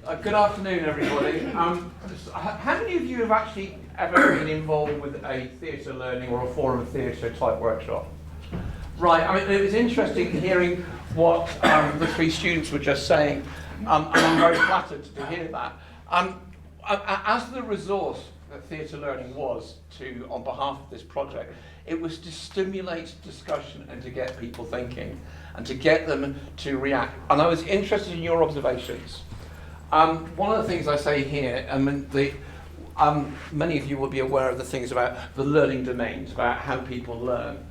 Good afternoon, everybody. How many of you have actually ever been involved with a theatre learning or a forum of theatre type workshop? Right, I mean, it was interesting hearing what the three students were just saying, and I'm very flattered to hear that. As the resource that Theatrelearning was to, on behalf of this project, it was to stimulate discussion and to get people thinking and to get them to react. And I was interested in your observations. One of the things I say here, I mean, many of you will be aware of the things about the learning domains, about how people learn.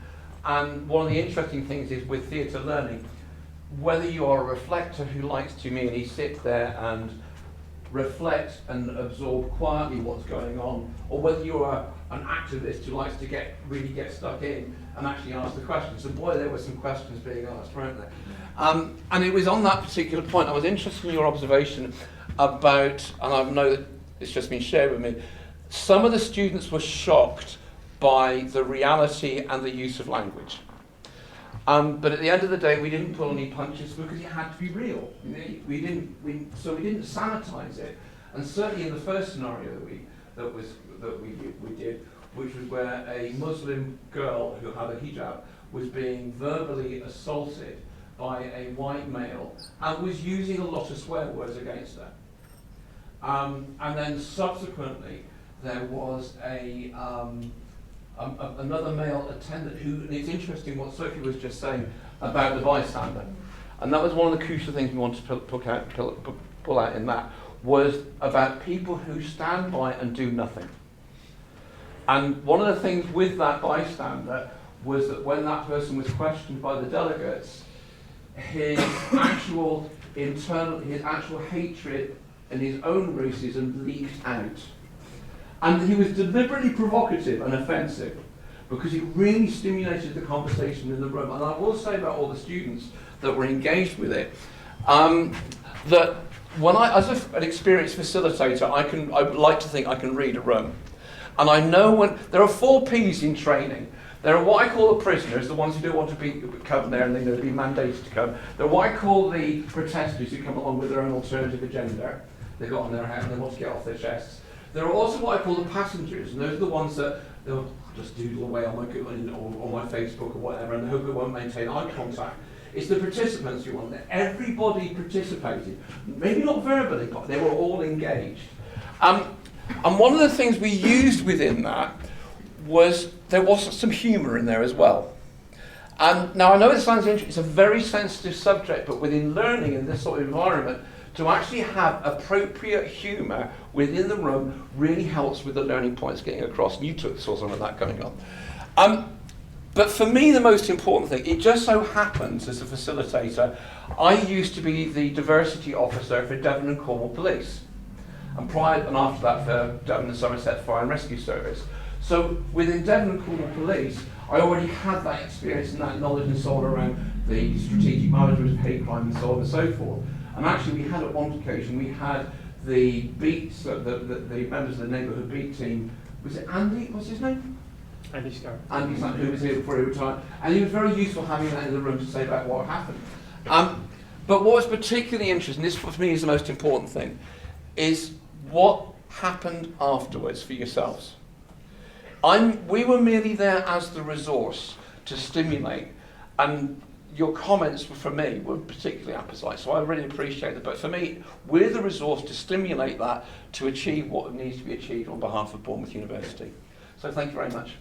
And one of the interesting things is with theatre learning, whether you are a reflector who likes to merely sit there and reflect and absorb quietly what's going on, or whether you are an activist who likes to really get stuck in and actually ask the questions. And boy, there were some questions being asked, weren't there? And it was on that particular point, I was interested in your observation about, and I know that it's just been shared with me, some of the students were shocked by the reality and the use of language. But at the end of the day, we didn't pull any punches because it had to be real. We didn't sanitize it. And certainly in the first scenario that we did, which was where a Muslim girl who had a hijab was being verbally assaulted by a white male and was using a lot of swear words against her. And then subsequently, there was another male attendant who, and it's interesting what Sophie was just saying about the bystander. And that was one of the crucial things we wanted to pull out in that, was about people who stand by and do nothing. And one of the things with that bystander was that when that person was questioned by the delegates, his actual hatred and his own racism leaked out. And he was deliberately provocative and offensive because it really stimulated the conversation in the room. And I will say about all the students that were engaged with it, that when as an experienced facilitator, I like to think I can read a room. And I know when, there are 4 Ps in training. There are what I call the prisoners, the ones who don't want to come there and they know to be mandated to come. There are what I call the protesters who come along with their own alternative agenda. They've got on their head and they want to get off their chests. There are also what I call the passengers, and those are the ones that they'll just doodle away on my Google or my Facebook or whatever, and they hope it won't maintain eye contact. It's the participants you want there. Everybody participated, maybe not verbally, but they were all engaged. And one of the things we used within that was there was some humour in there as well. And now I know it sounds interesting, it's a very sensitive subject, but within learning in this sort of environment, to actually have appropriate humour within the room really helps with the learning points getting across. And you saw some of that going on. But for me, the most important thing, it just so happens as a facilitator, I used to be the diversity officer for Devon and Cornwall Police. And prior and after that for Devon and Somerset Fire and Rescue Service. So within Devon and Cornwall Police, I already had that experience and that knowledge and so on around the strategic management of hate crime and so on and so forth. And actually we had at one occasion, we had the beats, the members of the neighbourhood beat team, was it Andy, what's his name? Andy Starr. Andy Starr, who was here before he retired. And he was very useful having that in the room to say about what happened. But what was particularly interesting, this for me is the most important thing, is what happened afterwards for yourselves. We were merely there as the resource to stimulate, and your comments for me were particularly apposite, so I really appreciate it. But for me, we're the resource to stimulate that to achieve what needs to be achieved on behalf of Bournemouth University. So thank you very much.